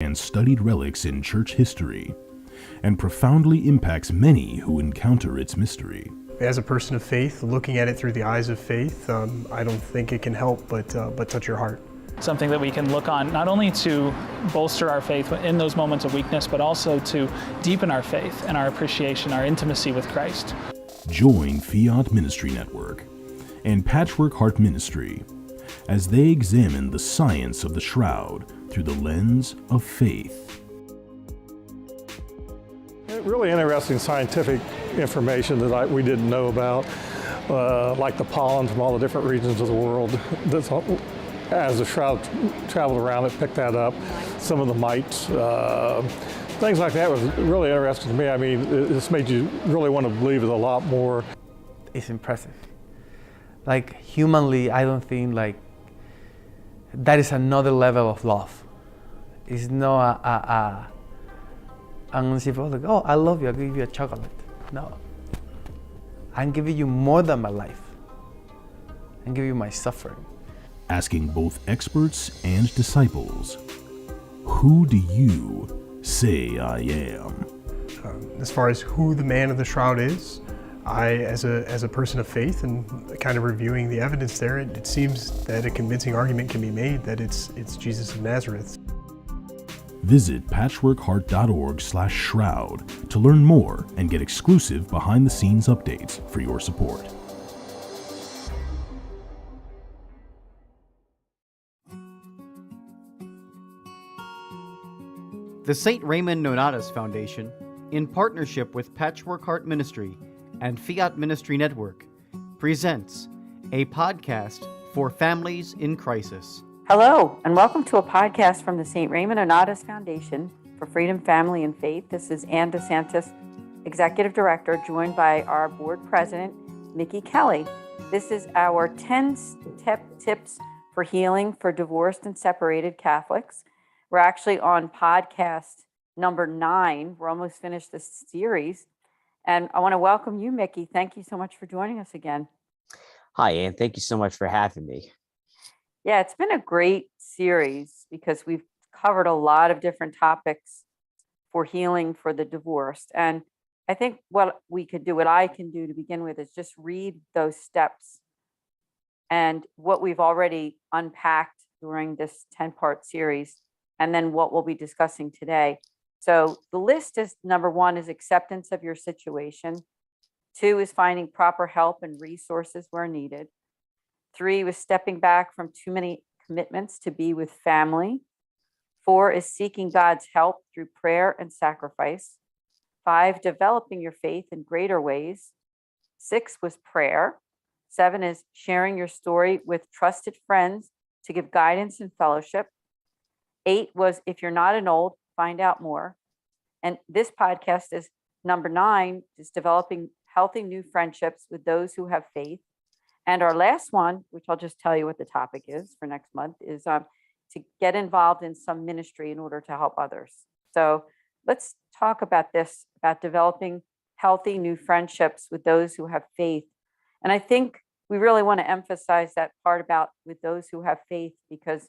and studied relics in church history, and profoundly impacts many who encounter its mystery. As a person of faith, looking at it through the eyes of faith, I don't think it can help but touch your heart. Something that we can look on not only to bolster our faith in those moments of weakness, but also to deepen our faith and our appreciation, our intimacy with Christ. Join Fiat Ministry Network and Patchwork Heart Ministry as they examine the science of the shroud through the lens of faith. Really interesting scientific information that we didn't know about, like the pollen from all the different regions of the world. As the shroud traveled around, it picked that up. Some of the mites, things like that was really interesting to me. I mean, this made you really want to believe it a lot more. It's impressive. Like, humanly, I don't think that is another level of love. It's not I'm gonna see people like, oh, I love you, I'll give you a chocolate. No. I'm giving you more than my life. I'm giving you my suffering. Asking both experts and disciples, who do you say I am? As far as who the man of the shroud is, I, as a person of faith and kind of reviewing the evidence there, it seems that a convincing argument can be made that it's Jesus of Nazareth. Visit patchworkheart.org/shroud to learn more and get exclusive behind-the-scenes updates for your support. The St. Raymond Nonnatus Foundation, in partnership with Patchwork Heart Ministry and Fiat Ministry Network, presents a podcast for families in crisis. Hello, and welcome to a podcast from the St. Raymond Nonnatus Foundation for Freedom, Family, and Faith. This is Anne DeSantis, Executive Director, joined by our Board President, Mickey Kelly. This is our 10 tips for healing for divorced and separated Catholics. We're actually on podcast number 9. We're almost finished this series. And I want to welcome you, Mickey. Thank you so much for joining us again. Hi, Anne. Thank you so much for having me. Yeah, it's been a great series because we've covered a lot of different topics for healing for the divorced. And I think what I can do to begin with is just read those steps and what we've already unpacked during this 10-part series, and then what we'll be discussing today. So the list is, number 1 is acceptance of your situation. 2 is finding proper help and resources where needed. 3 was stepping back from too many commitments to be with family. 4 is seeking God's help through prayer and sacrifice. 5, developing your faith in greater ways. 6 was prayer. 7 is sharing your story with trusted friends to give guidance and fellowship. 8 was, if you're not an old, find out more. And this podcast is number 9, is developing healthy new friendships with those who have faith. And our last one, which I'll just tell you what the topic is for next month, is to get involved in some ministry in order to help others. So let's talk about this, about developing healthy new friendships with those who have faith. And I think we really want to emphasize that part about with those who have faith, because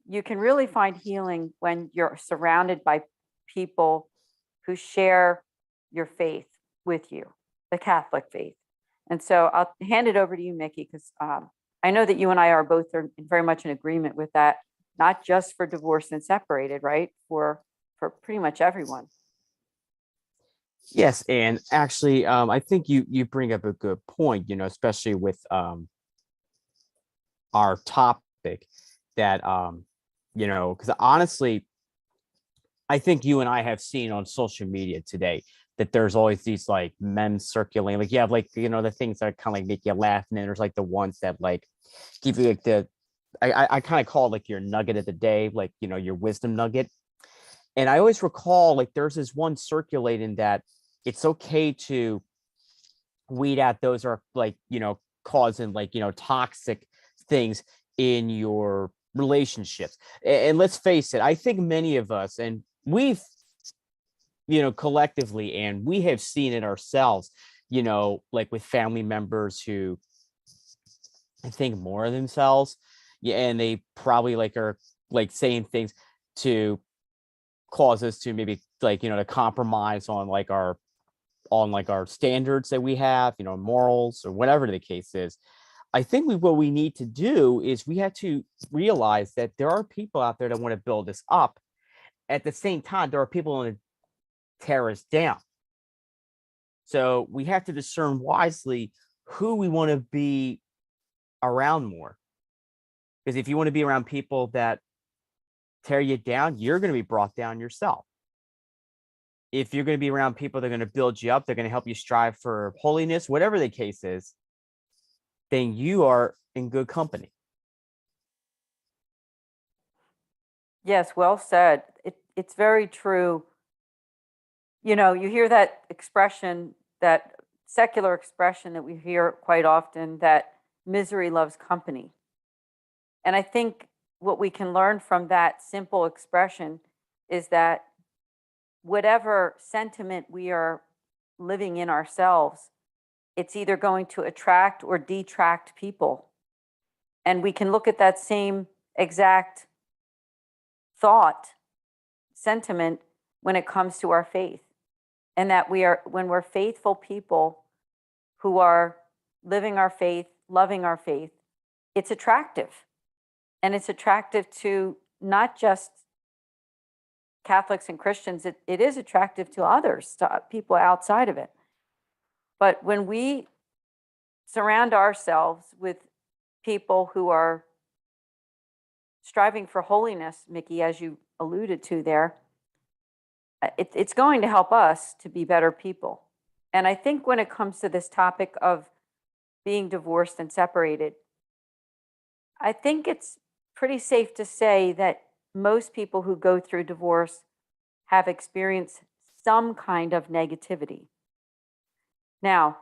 you can really find healing when you're surrounded by people who share your faith with you, the Catholic faith. And so I'll hand it over to you, Mickey, because I know that you and I are both very much in agreement with that, not just for divorced and separated, right? For pretty much everyone. Yes, and actually, I think you bring up a good point, especially with our topic that, because honestly, I think you and I have seen on social media today that there's always these like memes circulating. Like you have the things that kind of like make you laugh, and then there's like the ones that like give you like I kind of call it like your nugget of the day, like your wisdom nugget. And I always recall like there's this one circulating that it's okay to weed out those are like causing like toxic things in your relationships. And let's face it, I think many of us, and we've collectively, and we have seen it ourselves, like with family members who I think more of themselves, and they probably like are like saying things to cause us to maybe like, to compromise on like our standards that we have, morals or whatever the case is. I think what we need to do is we have to realize that there are people out there that want to build us up. At the same time, there are people who want to tear us down. So we have to discern wisely who we want to be around more. Because if you want to be around people that tear you down, you're going to be brought down yourself. If you're going to be around people that are going to build you up, they're going to help you strive for holiness, whatever the case is, then you are in good company. Yes, well said. It's very true. You hear that expression, that secular expression that we hear quite often, that misery loves company. And I think what we can learn from that simple expression is that whatever sentiment we are living in ourselves, it's either going to attract or detract people. And we can look at that same exact thought, sentiment, when it comes to our faith. And that when we're faithful people who are living our faith, loving our faith, it's attractive. And it's attractive to not just Catholics and Christians, it is attractive to others, to people outside of it. But when we surround ourselves with people who are striving for holiness, Mickey, as you alluded to there, it's going to help us to be better people. And I think when it comes to this topic of being divorced and separated, I think it's pretty safe to say that most people who go through divorce have experienced some kind of negativity. Now,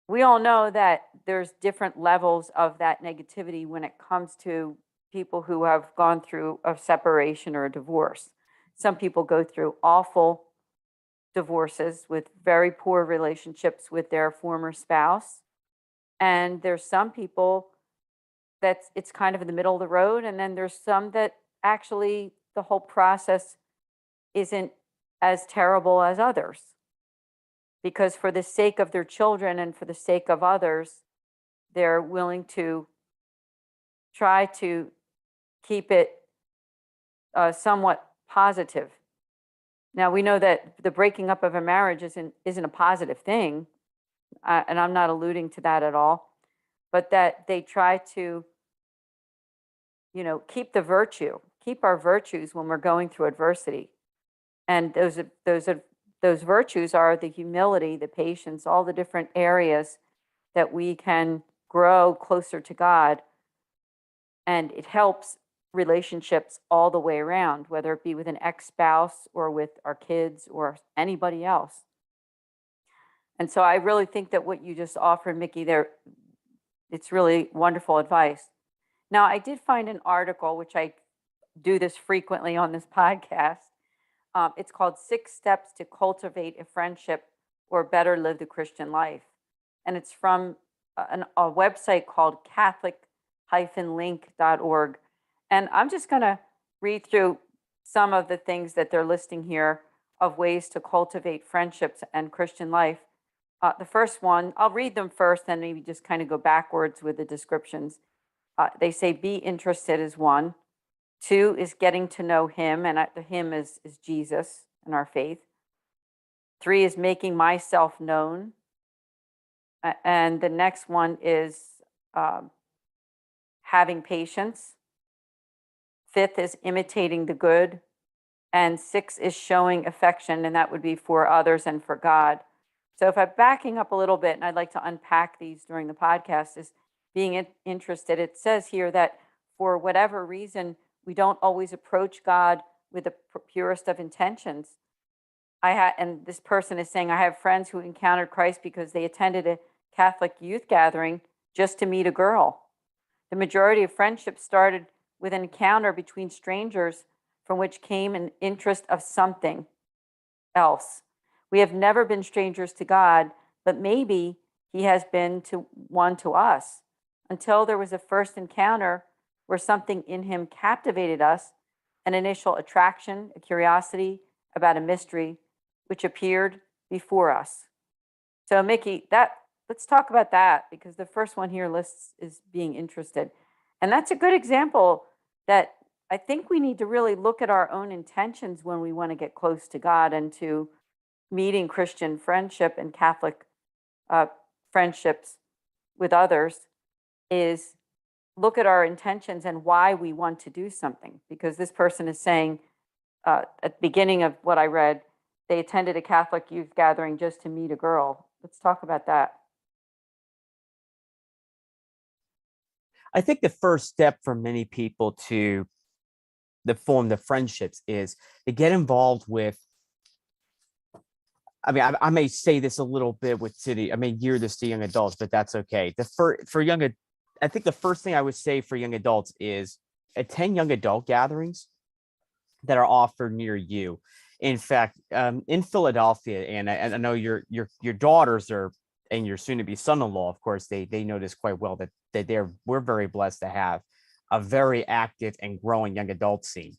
we all know that there's different levels of that negativity when it comes to people who have gone through a separation or a divorce. Some people go through awful divorces with very poor relationships with their former spouse. And there's some people that it's kind of in the middle of the road. And then there's some that actually the whole process isn't as terrible as others. Because for the sake of their children and for the sake of others, they're willing to try to keep it somewhat positive. Now, we know that the breaking up of a marriage isn't a positive thing, and I'm not alluding to that at all, but that they try to, keep the virtue, keep our virtues when we're going through adversity. And those virtues are the humility, the patience, all the different areas that we can grow closer to God. And it helps relationships all the way around, whether it be with an ex-spouse or with our kids or anybody else. And so I really think that what you just offered, Mickey, there, it's really wonderful advice. Now, I did find an article, which I do this frequently on this podcast. It's called 6 Steps to Cultivate a Friendship or Better Live the Christian Life. And it's from a website called Catholic-link.org. And I'm just going to read through some of the things that they're listing here of ways to cultivate friendships and Christian life. The first one, I'll read them first, then maybe just kind of go backwards with the descriptions. They say be interested is one. 2 is getting to know him, and the him is Jesus and our faith. 3 is making myself known. And the next one is having patience. 5th is imitating the good. And 6 is showing affection, and that would be for others and for God. So if I'm backing up a little bit, and I'd like to unpack these during the podcast, is being interested. It says here that for whatever reason, we don't always approach God with the purest of intentions. And this person is saying, I have friends who encountered Christ because they attended a Catholic youth gathering just to meet a girl. The majority of friendships started with an encounter between strangers from which came an interest of something else. We have never been strangers to God, but maybe he has been one to us until there was a first encounter where something in him captivated us, an initial attraction, a curiosity about a mystery which appeared before us. So Mickey, let's talk about that, because the first one here lists is being interested. And that's a good example that I think we need to really look at our own intentions when we want to get close to God and to meeting Christian friendship and Catholic friendships with others, is look at our intentions and why we want to do something. Because this person is saying at the beginning of what I read, they attended a Catholic youth gathering just to meet a girl. Let's talk about that. I think the first step for many people to form the friendships is to get involved with. I mean, I may say this a little bit with city. I may gear this to young adults, but that's okay. I think the first thing I would say for young adults is attend young adult gatherings that are offered near you. In fact, in Philadelphia, and I know your daughters are, and your soon-to-be son-in-law, of course, they know this quite well, that we're very blessed to have a very active and growing young adult scene.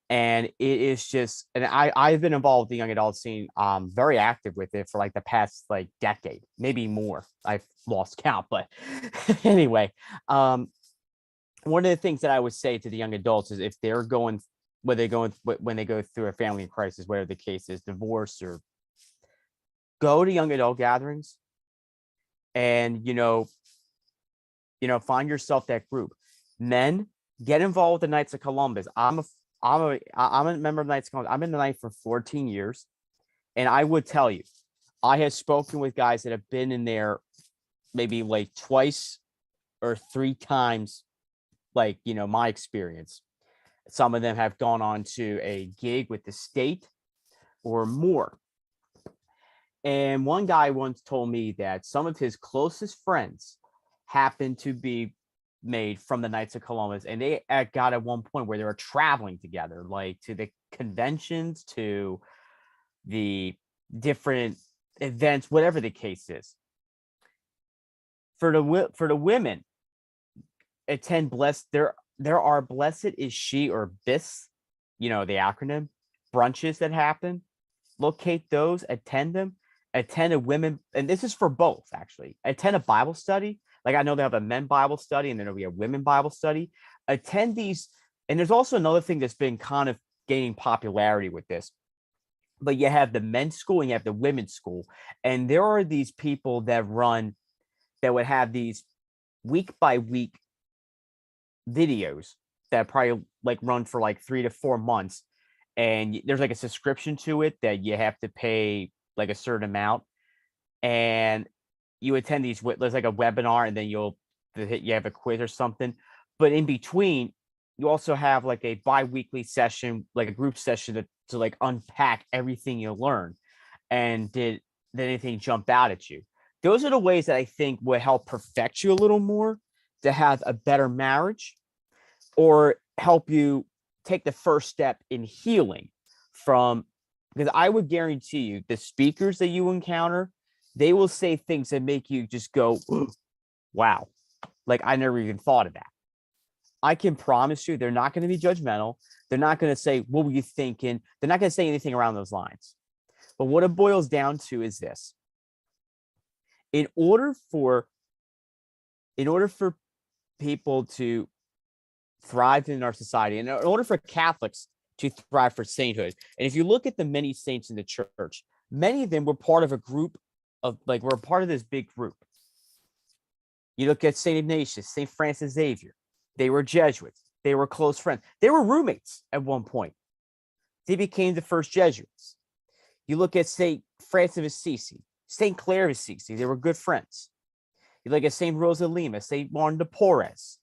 And it is just, and I've been involved with the young adult scene, very active with it for like the past like decade, maybe more. I've lost count, but anyway, one of the things that I would say to the young adults is if they're going, when they go through a family crisis, whatever the case is, divorce, or go to young adult gatherings, and find yourself that group. Men, get involved with the Knights of Columbus. I'm a member of Knights of Columbus. I've been in the Knight for 14 years, and I would tell you, I have spoken with guys that have been in there maybe like twice or three times, like my experience. Some of them have gone on to a gig with the state or more. And one guy once told me that some of his closest friends happened to be made from the Knights of Columbus, and they got at one point where they were traveling together, like to the conventions, to the different events, whatever the case is. For the women, attend blessed. There are blessed is she or BIS, the acronym, brunches that happen. Locate those, attend them. Attend a women, and this is for both actually. Attend a Bible study. Like I know they have a men Bible study, and then there'll be a women Bible study. Attend these, and there's also another thing that's been kind of gaining popularity with this. But you have the men's school and you have the women's school, and there are these people that would have these week by week videos that probably like run for like 3 to 4 months, and there's like a subscription to it that you have to pay like a certain amount, and you attend these. There's like a webinar, and then you have a quiz or something. But in between, you also have like a bi-weekly session, like a group session to like unpack everything you learn. And did anything jump out at you? Those are the ways that I think would help perfect you a little more to have a better marriage, or help you take the first step in healing from. Because I would guarantee you, the speakers that you encounter, they will say things that make you just go, wow, like I never even thought of that. I can promise you they're not going to be judgmental. They're not going to say, what were you thinking? They're not going to say anything around those lines. But what it boils down to is this. In order for people to thrive in our society, and in order for Catholics to thrive for sainthood. And if you look at the many saints in the church, many of them were part of a group of, like, we're part of this big group. You look at St. Ignatius, St. Francis Xavier. They were Jesuits. They were close friends. They were roommates at one point. They became the first Jesuits. You look at St. Francis of Assisi, St. Clare of Assisi. They were good friends. You look at St. Rosa Lima, St. Martin de Porres.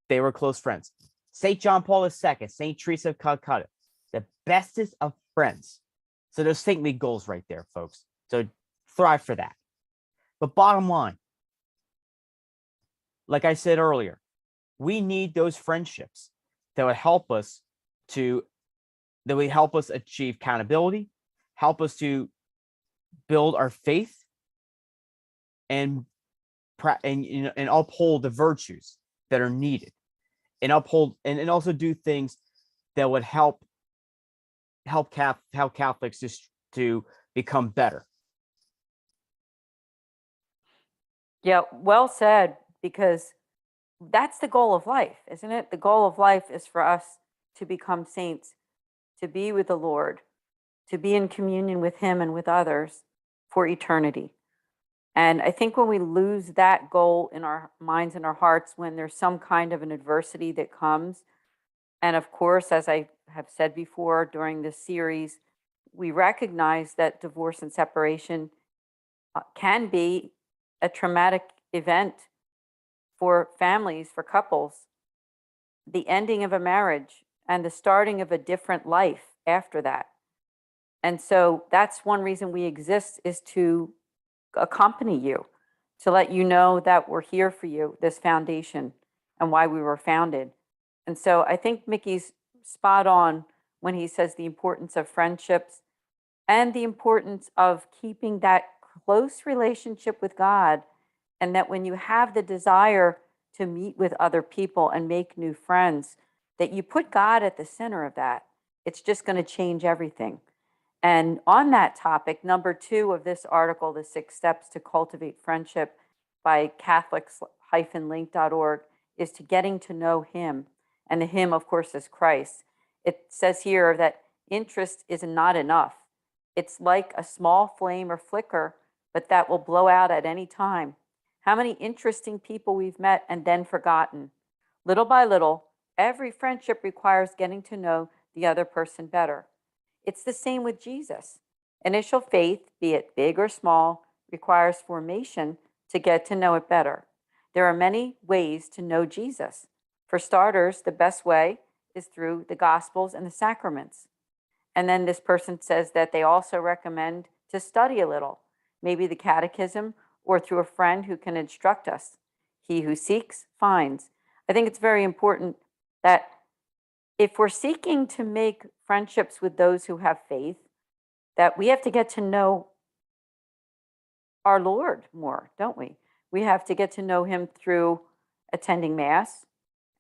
They were close friends. St. John Paul II, St. Teresa of Calcutta, the bestest of friends. So there's saintly goals right there, folks. So thrive for that. But bottom line, like I said earlier, we need those friendships that would help us achieve accountability, help us to build our faith, and uphold the virtues that are needed, and uphold and also do things that would help Catholics just to become better? Yeah, well said, because that's the goal of life, isn't it? The goal of life is for us to become saints, to be with the Lord, to be in communion with Him and with others for eternity. And I think when we lose that goal in our minds and our hearts, when there's some kind of an adversity that comes, and of course, as I have said before during this series, we recognize that divorce and separation can be a traumatic event for families, for couples, the ending of a marriage and the starting of a different life after that. And so that's one reason we exist, is to accompany you, to let you know that we're here for you, this foundation, and why we were founded. And so I think Mickey's spot on when he says the importance of friendships and the importance of keeping that close relationship with God. And that when you have the desire to meet with other people and make new friends, that you put God at the center of that. It's just going to change everything. And on that topic, number 2 of this article, The 6 Steps to Cultivate Friendship by Catholics-link.org, is to getting to know Him. And the Him, of course, is Christ. It says here that interest is not enough. It's like a small flame or flicker, but that will blow out at any time. How many interesting people we've met and then forgotten. Little by little, every friendship requires getting to know the other person better. It's the same with Jesus. Initial faith, be it big or small, requires formation to get to know it better. There are many ways to know Jesus. For starters, the best way is through the Gospels and the sacraments. And then this person says that they also recommend to study a little, maybe the catechism or through a friend who can instruct us. He who seeks finds. I think it's very important that if we're seeking to make friendships with those who have faith, that we have to get to know our Lord more, don't we? We have to get to know Him through attending Mass.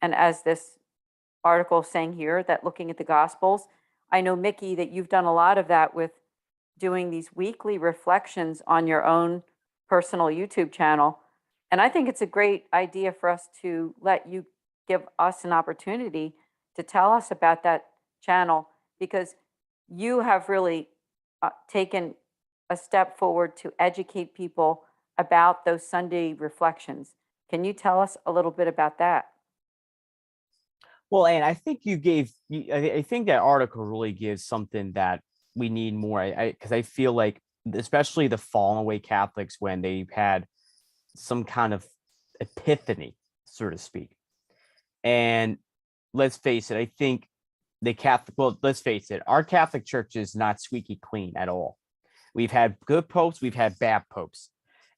And as this article is saying here, that looking at the Gospels, I know, Mickey, that you've done a lot of that with doing these weekly reflections on your own personal YouTube channel. And I think it's a great idea for us to let you give us an opportunity to tell us about that channel, because you have really taken a step forward to educate people about those Sunday reflections. Can you tell us a little bit about that? Well, and I think I think that article really gives something that we need more. Because I feel like, especially the fallen away Catholics, when they've had some kind of epiphany, so to speak. And let's face it, I think let's face it, our Catholic Church is not squeaky clean at all. We've had good popes, we've had bad popes,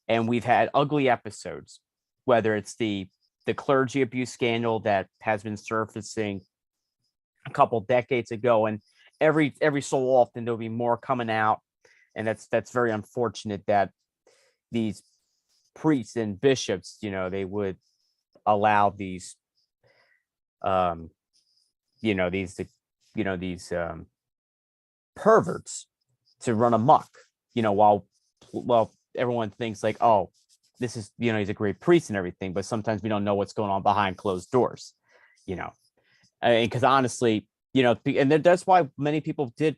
and we've had ugly episodes, whether it's the clergy abuse scandal that has been surfacing a couple decades ago, and every so often there'll be more coming out, and that's very unfortunate that these priests and bishops, they would allow these perverts to run amok, while everyone thinks like, oh, this is, he's a great priest and everything, but sometimes we don't know what's going on behind closed doors, because honestly, and that's why many people did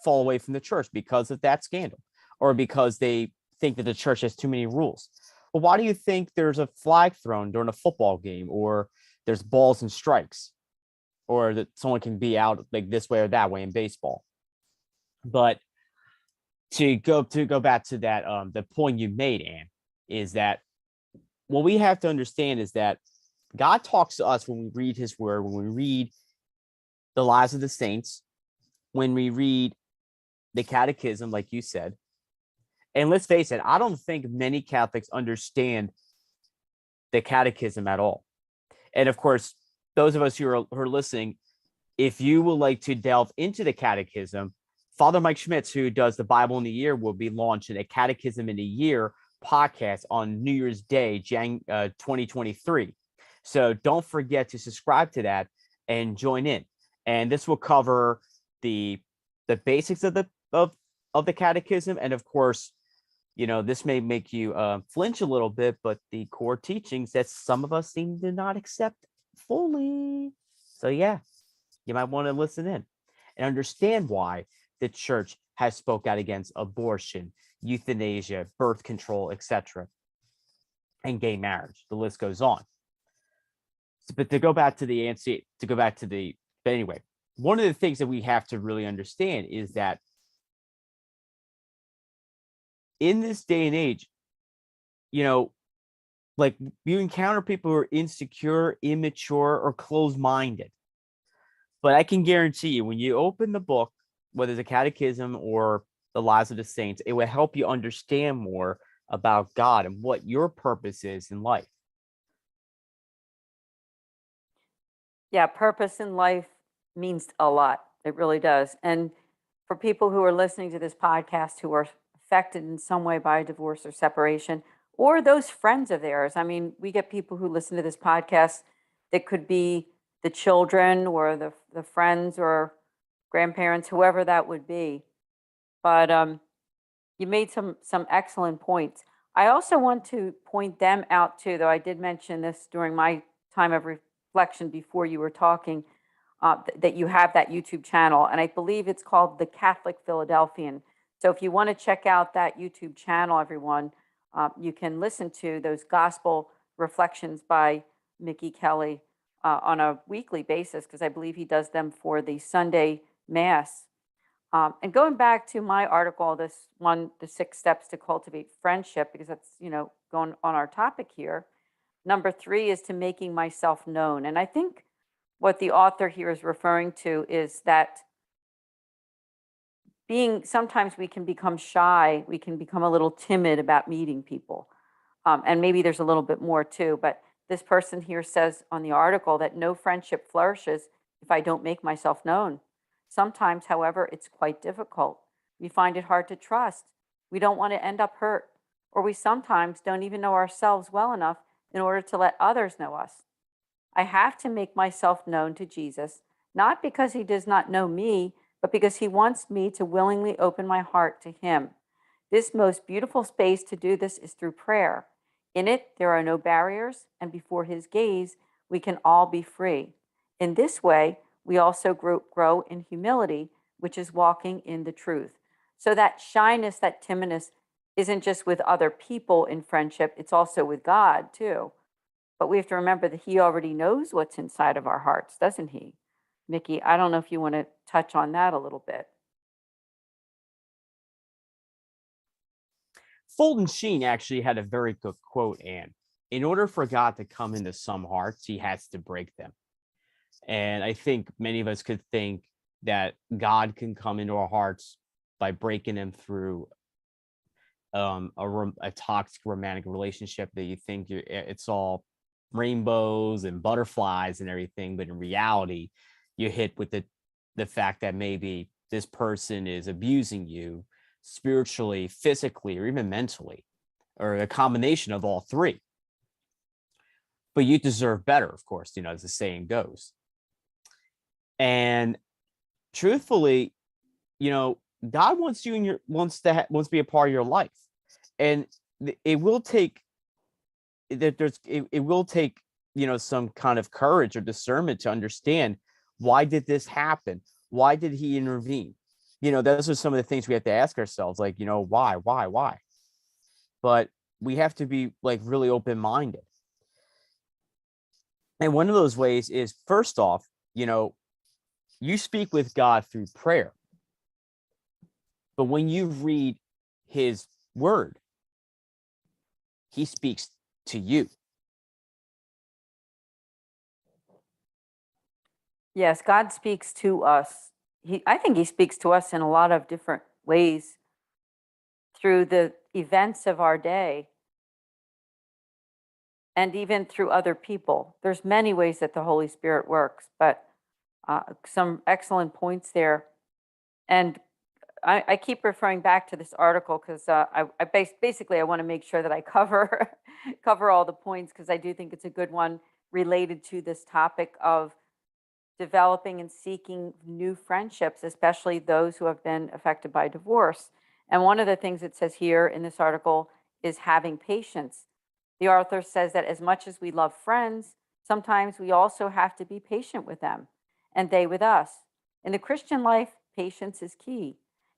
fall away from the church, because of that scandal, or because they think that the church has too many rules. Well, why do you think there's a flag thrown during a football game, or there's balls and strikes, or that someone can be out like this way or that way in baseball? But to go back to that, the point you made, Anne, is that what we have to understand is that God talks to us when we read His Word, when we read the lives of the saints, when we read the catechism, like you said. And let's face it, I don't think many Catholics understand the catechism at all. And of course, those of us who are listening, if you would like to delve into the catechism, Father Mike Schmitz, who does the Bible in a Year, will be launching a Catechism in a Year podcast on New Year's Day, 2023. So don't forget to subscribe to that and join in. And this will cover the basics of the catechism, and of course, this may make you flinch a little bit, but the core teachings that some of us seem to not accept fully. So yeah, you might want to listen in and understand why the church has spoke out against abortion, euthanasia, birth control, etc., and gay marriage. The list goes on. But but anyway, one of the things that we have to really understand is that in this day and age, like, you encounter people who are insecure, immature, or closed-minded. But I can guarantee you, when you open the book, whether it's a catechism or the lives of the saints, it will help you understand more about God and what your purpose is in life. Yeah, purpose in life means a lot. It really does. And for people who are listening to this podcast who are affected in some way by a divorce or separation, or those friends of theirs. I mean, we get people who listen to this podcast that could be the children or the friends or grandparents, whoever that would be. But you made some excellent points. I also want to point them out too, though I did mention this during my time of reflection before you were talking, that you have that YouTube channel, and I believe it's called The Catholic Philadelphian. So if you want to check out that YouTube channel, everyone, you can listen to those gospel reflections by Mickey Kelly on a weekly basis, because I believe he does them for the Sunday Mass. And going back to my article, the 6 steps to cultivate friendship, because that's, going on our topic here. Number 3 is to making myself known. And I think what the author here is referring to is that sometimes we can become shy, we can become a little timid about meeting people. And maybe there's a little bit more too, but this person here says on the article that no friendship flourishes if I don't make myself known. Sometimes, however, it's quite difficult. We find it hard to trust. We don't want to end up hurt, or we sometimes don't even know ourselves well enough in order to let others know us. I have to make myself known to Jesus, not because he does not know me, but because he wants me to willingly open my heart to him. This most beautiful space to do this is through prayer. In it, there are no barriers, and before his gaze, we can all be free. In this way, we also grow in humility, which is walking in the truth. So that shyness, that timidness, isn't just with other people in friendship, it's also with God too. But we have to remember that he already knows what's inside of our hearts, doesn't he? Mickey, I don't know if you want to touch on that a little bit. Fulton Sheen actually had a very good quote, Anne. In order for God to come into some hearts, he has to break them. And I think many of us could think that God can come into our hearts by breaking them through a toxic romantic relationship that you think it's all rainbows and butterflies and everything, but in reality, you hit with the fact that maybe this person is abusing you spiritually, physically, or even mentally, or a combination of all 3. But you deserve better, of course, as the saying goes. And truthfully, God wants you in wants to be a part of your life, and it will take some kind of courage or discernment to understand, why did this happen? Why did he intervene? Those are some of the things we have to ask ourselves, like, why? But we have to be really open-minded. And one of those ways is, first off, you speak with God through prayer. But when you read his word, he speaks to you. Yes, God speaks to us. I think he speaks to us in a lot of different ways through the events of our day and even through other people. There's many ways that the Holy Spirit works, but some excellent points there. And I keep referring back to this article because basically I want to make sure that I cover all the points, because I do think it's a good one related to this topic of developing and seeking new friendships, especially those who have been affected by divorce. And one of the things it says here in this article is having patience. The author says that as much as we love friends, sometimes we also have to be patient with them and they with us. In the Christian life, patience is key.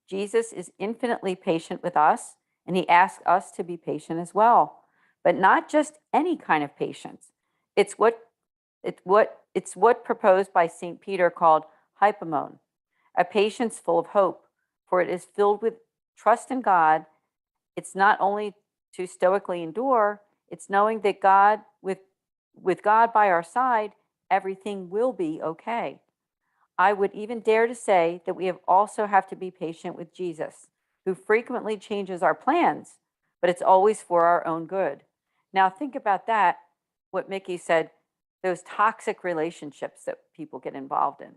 Jesus is infinitely patient with us, and he asks us to be patient as well. But not just any kind of patience. It's what proposed by St. Peter called hypomone, a patience full of hope, for it is filled with trust in God. It's not only to stoically endure, it's knowing that God, with God by our side, everything will be okay. I would even dare to say that we also have to be patient with Jesus, who frequently changes our plans, but it's always for our own good. Now, think about that, what Mickey said, those toxic relationships that people get involved in.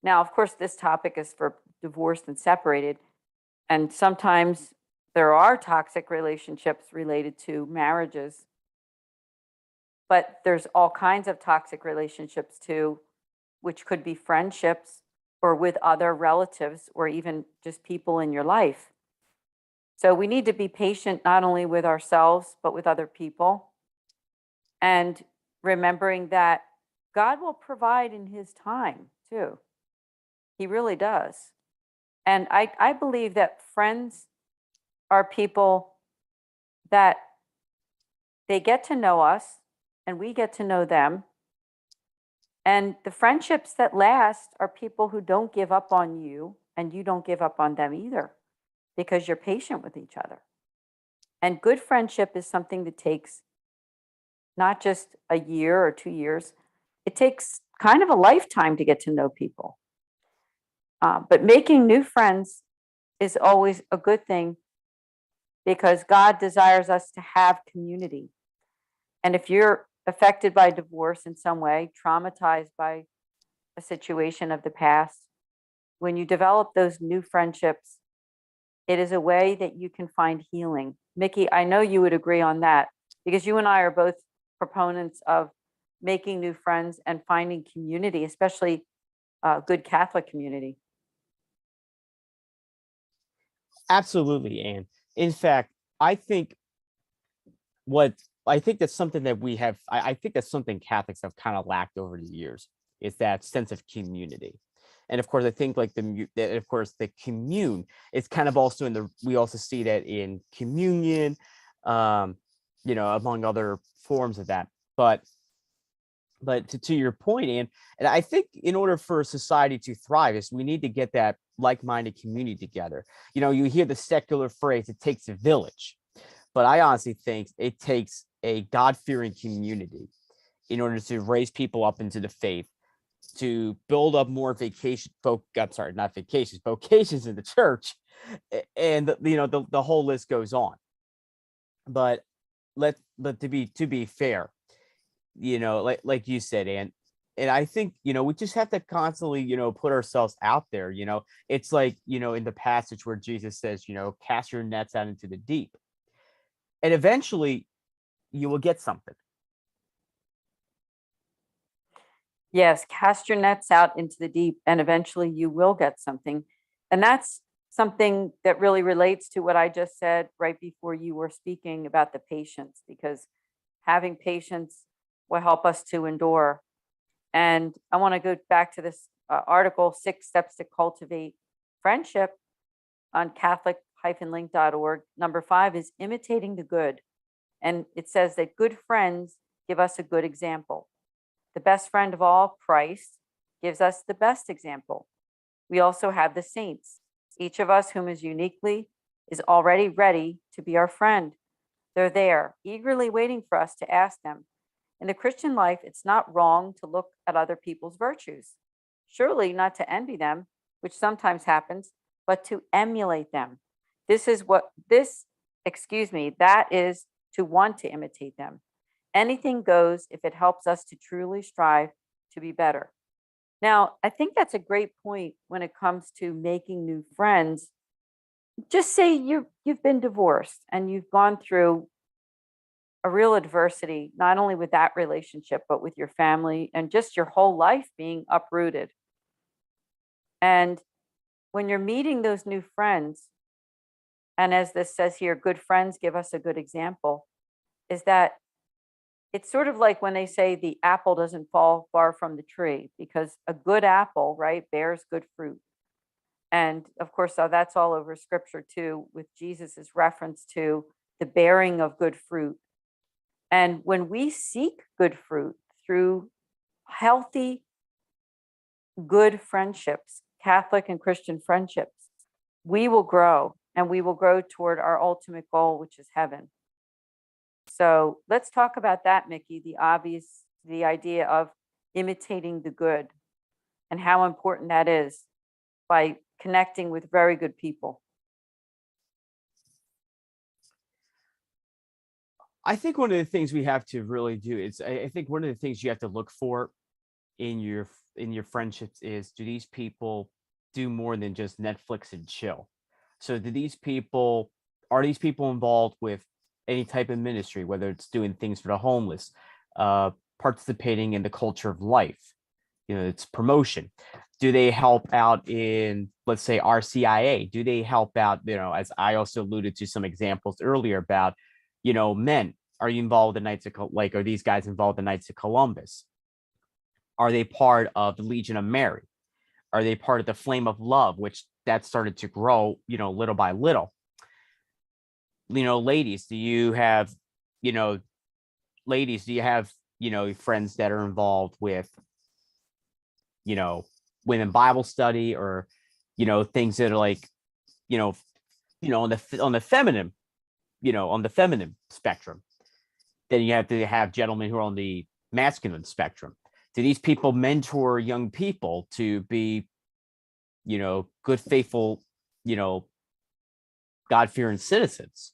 Now, of course, this topic is for divorced and separated, and sometimes there are toxic relationships related to marriages, but there's all kinds of toxic relationships too, which could be friendships or with other relatives or even just people in your life. So we need to be patient not only with ourselves, but with other people. And remembering that God will provide in his time too. He really does. And I believe that friends are people that they get to know us and we get to know them. And the friendships that last are people who don't give up on you and you don't give up on them either, because you're patient with each other. And good friendship is something that takes not just a year or 2 years, it takes kind of a lifetime to get to know people. But making new friends is always a good thing because God desires us to have community. And if you're affected by divorce in some way, traumatized by a situation of the past, when you develop those new friendships, it is a way that you can find healing. Mickey, I know you would agree on that because you and I are both proponents of making new friends and finding community, especially good Catholic community. Absolutely, Anne. In fact, I think that's something that we have. I think that's something Catholics have kind of lacked over the years is that sense of community. And of course, I think like the commune is kind of also we also see that in communion, among other forms of that. But to your point, Anne, and I think in order for society to thrive is we need to get that like-minded community together. You hear the secular phrase, it takes a village, but I honestly think it takes a God-fearing community in order to raise people up into the faith, to build up more vocations in the church, and the whole list goes on. But to be fair, like you said, and I think we just have to constantly put ourselves out there. It's like in the passage where Jesus says cast your nets out into the deep, and eventually you will get something. Yes, cast your nets out into the deep and eventually you will get something. And that's something that really relates to what I just said right before you were speaking about the patience, because having patience will help us to endure. And I want to go back to this article, 6 Steps to Cultivate Friendship on Catholic-link.org. Number 5 is imitating the good. And it says that good friends give us a good example. The best friend of all, Christ, gives us the best example. We also have the saints, each of us whom is already ready to be our friend. They're there, eagerly waiting for us to ask them. In the Christian life, it's not wrong to look at other people's virtues. Surely not to envy them, which sometimes happens, but to emulate them. That is to want to imitate them. Anything goes if it helps us to truly strive to be better. Now, I think that's a great point when it comes to making new friends. Just say you've been divorced and you've gone through a real adversity, not only with that relationship, but with your family and just your whole life being uprooted. And when you're meeting those new friends, and as this says here, good friends give us a good example, is that it's sort of like when they say the apple doesn't fall far from the tree, because a good apple, right, bears good fruit. And of course, that's all over scripture too, with Jesus's reference to the bearing of good fruit. And when we seek good fruit through healthy, good friendships, Catholic and Christian friendships, we will grow, and we will grow toward our ultimate goal, which is heaven. So let's talk about that, Mickey, the idea of imitating the good and how important that is by connecting with very good people. I think one of the things we have to really do is, I think one of the things you have to look for in your friendships is, do these people do more than just Netflix and chill? So are these people involved with any type of ministry, whether it's doing things for the homeless, participating in the culture of life, it's promotion? Do they help out in, let's say, RCIA? Do they help out, as I also alluded to some examples earlier about, men? Are you involved in Knights of are these guys involved in Knights of Columbus? Are they part of the Legion of Mary? Are they part of the Flame of Love, which that started to grow, little by little? Ladies, do you have friends that are involved with, women Bible study, or, things that are like, on the feminine, on the feminine spectrum? Then you have to have gentlemen who are on the masculine spectrum. Do these people mentor young people to be, good, faithful, God-fearing citizens?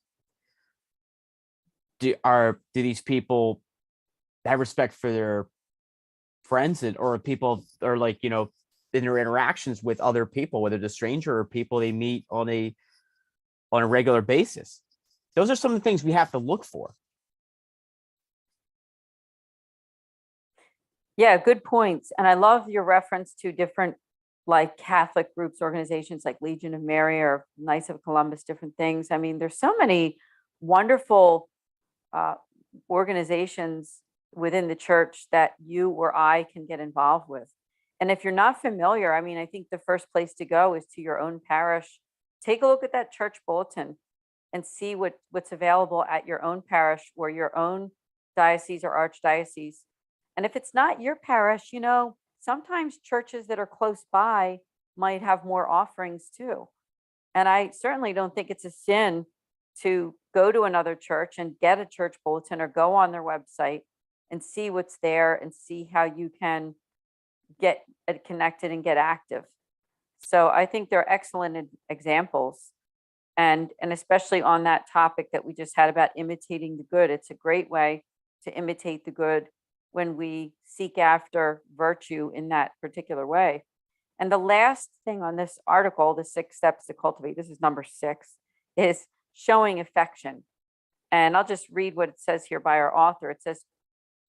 Do these people have respect for their friends, or people are like, in their interactions with other people, whether it's a stranger or people they meet on a regular basis? Those are some of the things we have to look for. Yeah, good points. And I love your reference to different like Catholic groups, organizations like Legion of Mary or Knights of Columbus, different things. I mean, there's so many wonderful organizations within the church that you or I can get involved with. And if you're not familiar, I mean, I think the first place to go is to your own parish. Take a look at that church bulletin and see what's available at your own parish or your own diocese or archdiocese. And if it's not your parish, sometimes churches that are close by might have more offerings too. And I certainly don't think it's a sin to go to another church and get a church bulletin, or go on their website and see what's there and see how you can get connected and get active. So I think they're excellent examples. And especially on that topic that we just had about imitating the good, it's a great way to imitate the good when we seek after virtue in that particular way. And the last thing on this article, the 6 steps to cultivate, this is number 6, is showing affection. And I'll just read what it says here by our author. It says,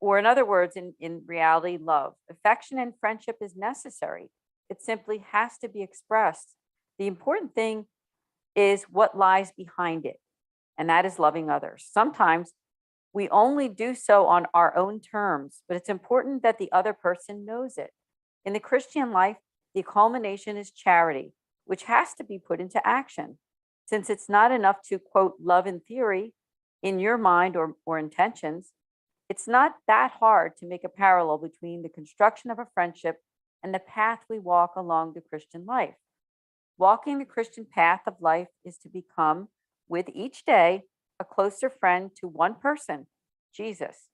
or in other words, in reality, love. Affection and friendship is necessary. It simply has to be expressed. The important thing is what lies behind it, and that is loving others. Sometimes we only do so on our own terms, but it's important that the other person knows it. In the Christian life, the culmination is charity, which has to be put into action. Since it's not enough to, quote, love in theory, in your mind or intentions, it's not that hard to make a parallel between the construction of a friendship and the path we walk along the Christian life. Walking the Christian path of life is to become, with each day, a closer friend to one person, Jesus.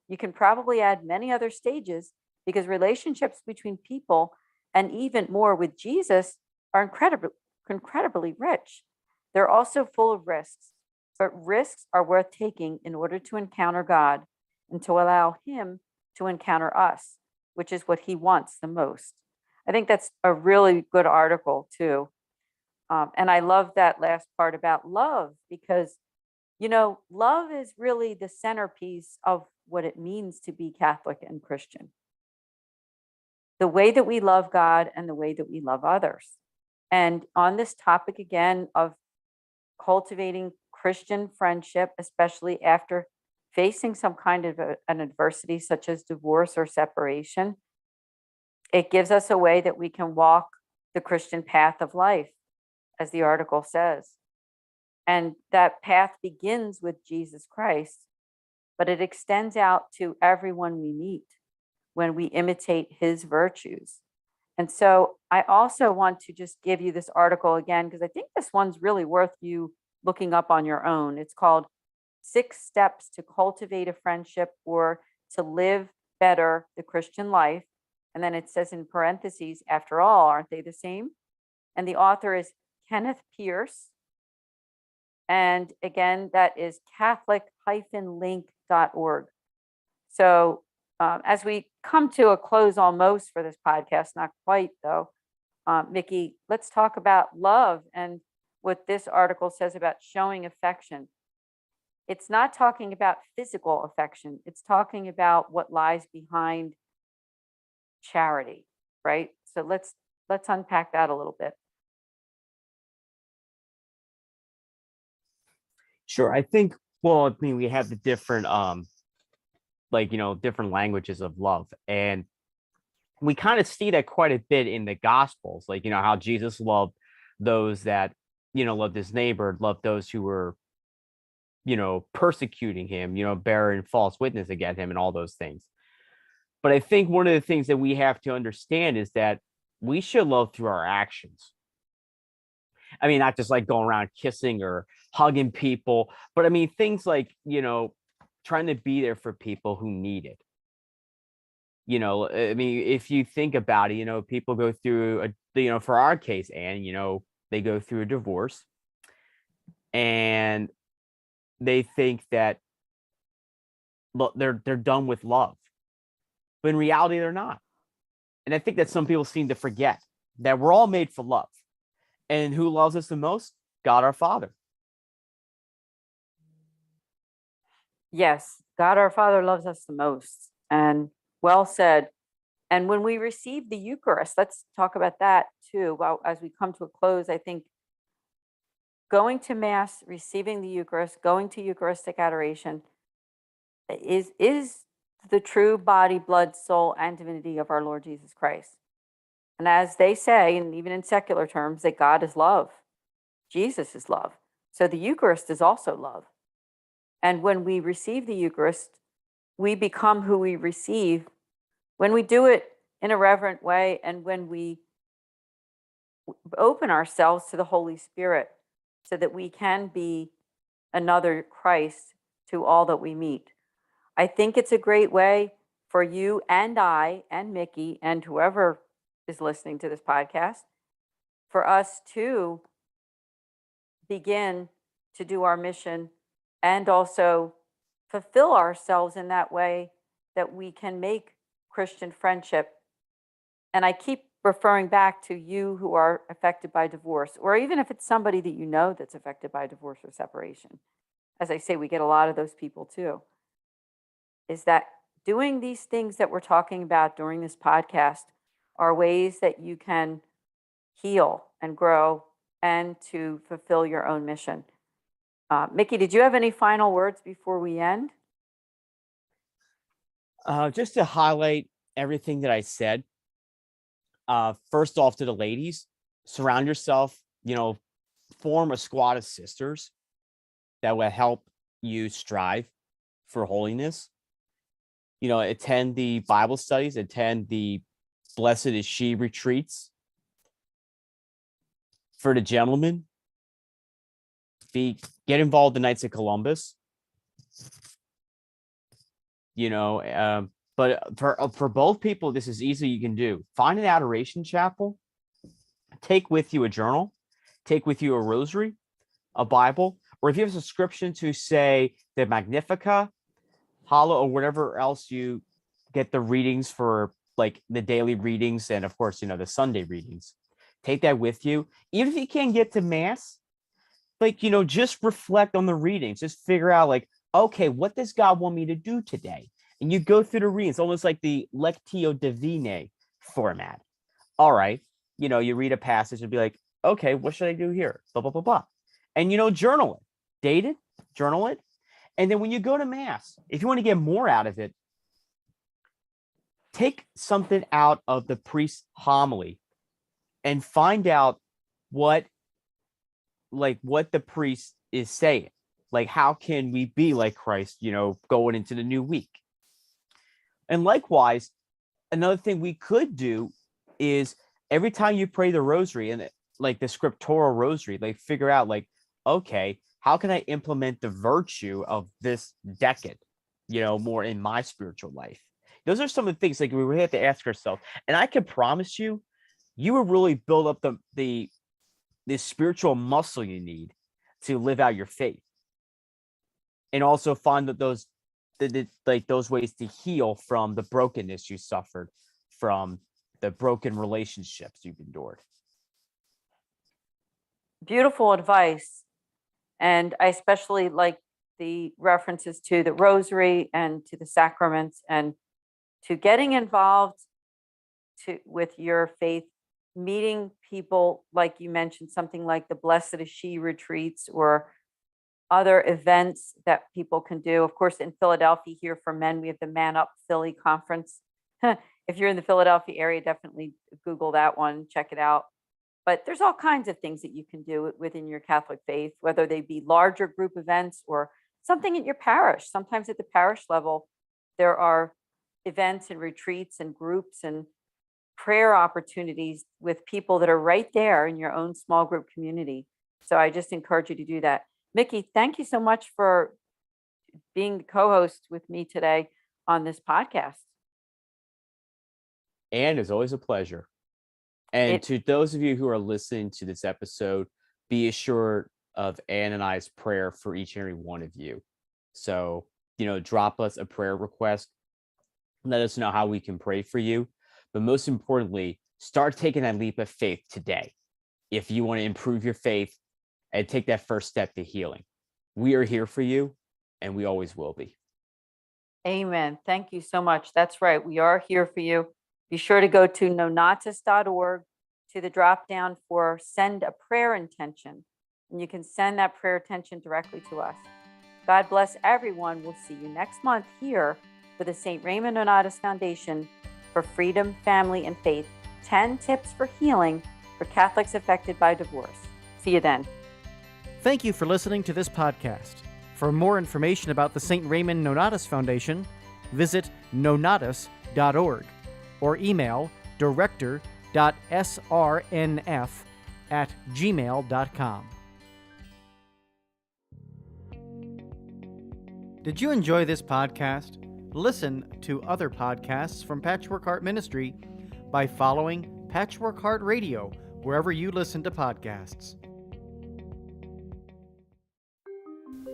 You can probably add many other stages, because relationships between people, and even more with Jesus, are incredibly rich. They're also full of risks, but risks are worth taking in order to encounter God and to allow Him to encounter us, which is what He wants the most. I think that's a really good article too. And I love that last part about love, because love is really the centerpiece of what it means to be Catholic and Christian. The way that we love God and the way that we love others. And on this topic again of cultivating Christian friendship, especially after facing some kind of an adversity such as divorce or separation, it gives us a way that we can walk the Christian path of life, as the article says. And that path begins with Jesus Christ, but it extends out to everyone we meet when we imitate his virtues. And so I also want to just give you this article again, because I think this one's really worth you looking up on your own. It's called 6 Steps to Cultivate a Friendship or to Live Better the Christian Life. And then it says in parentheses, after all, aren't they the same? And the author is Kenneth Pierce. And again, that is Catholic-link.org. So as we come to a close almost for this podcast, not quite though, Mickey, let's talk about love and what this article says about showing affection. It's not talking about physical affection. It's talking about what lies behind charity, right? So let's unpack that a little bit. Sure. I think, well, I mean, we have the different, different languages of love. And we kind of see that quite a bit in the Gospels, like, how Jesus loved those that, loved his neighbor, loved those who were, persecuting him, bearing false witness against him and all those things. But I think one of the things that we have to understand is that we should love through our actions. I mean, not just like going around kissing or hugging people, but I mean, things like, trying to be there for people who need it. I mean, if you think about it, people go through for our case, Anne, they go through a divorce and they think that they're done with love, but in reality, they're not. And I think that some people seem to forget that we're all made for love. And who loves us the most? God our Father. Yes, God our Father loves us the most. And well said. And when we receive the Eucharist, let's talk about that too. Well, as we come to a close, I think going to Mass, receiving the Eucharist, going to Eucharistic adoration is the true body, blood, soul, and divinity of our Lord Jesus Christ. And as they say, and even in secular terms, that God is love. Jesus is love. So the Eucharist is also love. And when we receive the Eucharist, we become who we receive when we do it in a reverent way and when we open ourselves to the Holy Spirit so that we can be another Christ to all that we meet. I think it's a great way for you and I and Mickey and whoever is listening to this podcast, for us to begin to do our mission and also fulfill ourselves in that way that we can make Christian friendship. And I keep referring back to you who are affected by divorce, or even if it's somebody that you know that's affected by divorce or separation. As I say, we get a lot of those people too. Is that doing these things that we're talking about during this podcast are ways that you can heal and grow and to fulfill your own mission. Mickey, did you have any final words before we end? Just to highlight everything that I said. First off, to the ladies, surround yourself, form a squad of sisters that will help you strive for holiness. Attend the Bible studies, attend the Blessed is She retreats. For the gentlemen, get involved in Knights of Columbus. But for both people, this is easy. You can do. Find an adoration chapel. Take with you a journal. Take with you a rosary, a Bible, or if you have a subscription to, say, the Magnificat, Hollow, or whatever else you get the readings for, like the daily readings and, of course, the Sunday readings. Take that with you. Even if you can't get to Mass, just reflect on the readings. Just figure out like, okay, what does God want me to do today? And you go through the readings, almost like the Lectio Divinae format. All right, you read a passage and be like, okay, what should I do here? Blah, blah, blah, blah. And, journal it, date it, journal it. And then when you go to Mass, if you want to get more out of it, take something out of the priest's homily and find out what the priest is saying. Like, how can we be like Christ, going into the new week? And likewise, another thing we could do is every time you pray the rosary and like the scriptural rosary, like figure out like, okay, how can I implement the virtue of this decade, more in my spiritual life? Those are some of the things like we have to ask ourselves. And I can promise you, you will really build up the spiritual muscle you need to live out your faith. And also find that those ways to heal from the brokenness you suffered, from the broken relationships you've endured. Beautiful advice. And I especially like the references to the rosary and to the sacraments and to getting involved with your faith, meeting people, like you mentioned, something like the Blessed is She retreats or other events that people can do. Of course, in Philadelphia here for men, we have the Man Up Philly conference. If you're in the Philadelphia area, definitely Google that one, check it out. But there's all kinds of things that you can do within your Catholic faith, whether they be larger group events or something at your parish. Sometimes at the parish level, there are events and retreats and groups and prayer opportunities with people that are right there in your own small group community. So I just encourage you to do that. Mickey, thank you so much for being the co-host with me today on this podcast. And it's always a pleasure. And to those of you who are listening to this episode, be assured of Anne and I's prayer for each and every one of you. So, drop us a prayer request. Let us know how we can pray for you. But most importantly, start taking that leap of faith today. If you want to improve your faith and take that first step to healing, we are here for you and we always will be. Amen. Thank you so much. That's right. We are here for you. Be sure to go to nonnatus.org to the drop down for send a prayer intention. And you can send that prayer intention directly to us. God bless everyone. We'll see you next month here for the St. Raymond Nonnatus Foundation for Freedom, Family, and Faith. 10 tips for healing for Catholics affected by divorce. See you then. Thank you for listening to this podcast. For more information about the St. Raymond Nonnatus Foundation, visit nonnatus.org or email director.srnf@gmail.com. Did you enjoy this podcast? Listen to other podcasts from Patchwork Heart Ministry by following Patchwork Heart Radio wherever you listen to podcasts.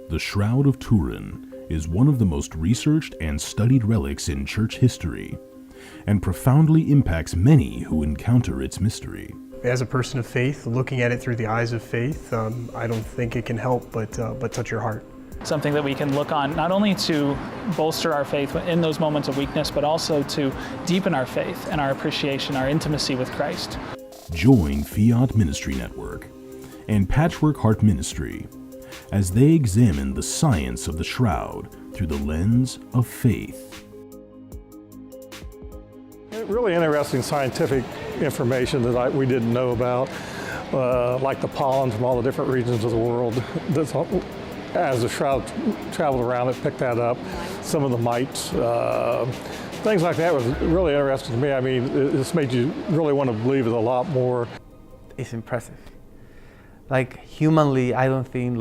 The Shroud of Turin is one of the most researched and studied relics in church history, and profoundly impacts many who encounter its mystery. As a person of faith, looking at it through the eyes of faith, I don't think it can help but touch your heart. Something that we can look on not only to bolster our faith in those moments of weakness, but also to deepen our faith and our appreciation, our intimacy with Christ. Join Fiat Ministry Network and Patchwork Heart Ministry as they examine the science of the shroud through the lens of faith. Really interesting scientific information that we didn't know about, like the pollen from all the different regions of the world. As the shroud traveled around, it picked that up. Some of the mites, things like that was really interesting to me. I mean, this made you really want to believe it a lot more. It's impressive. Like, humanly, I don't think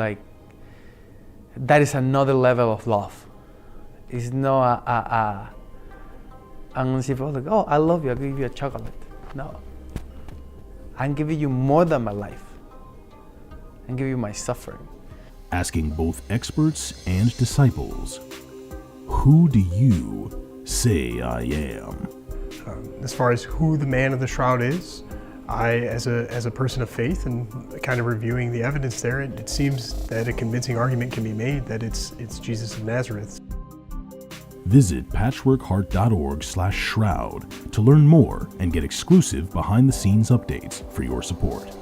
that is another level of love. It's not I'm gonna say, oh, I love you, I'll give you a chocolate. No. I'm giving you more than my life. I'm giving you my suffering. Asking both experts and disciples, who do you say I am? As far as who the man of the shroud is, as a person of faith and kind of reviewing the evidence there, it seems that a convincing argument can be made that it's Jesus of Nazareth. Visit patchworkheart.org/shroud to learn more and get exclusive behind-the-scenes updates for your support.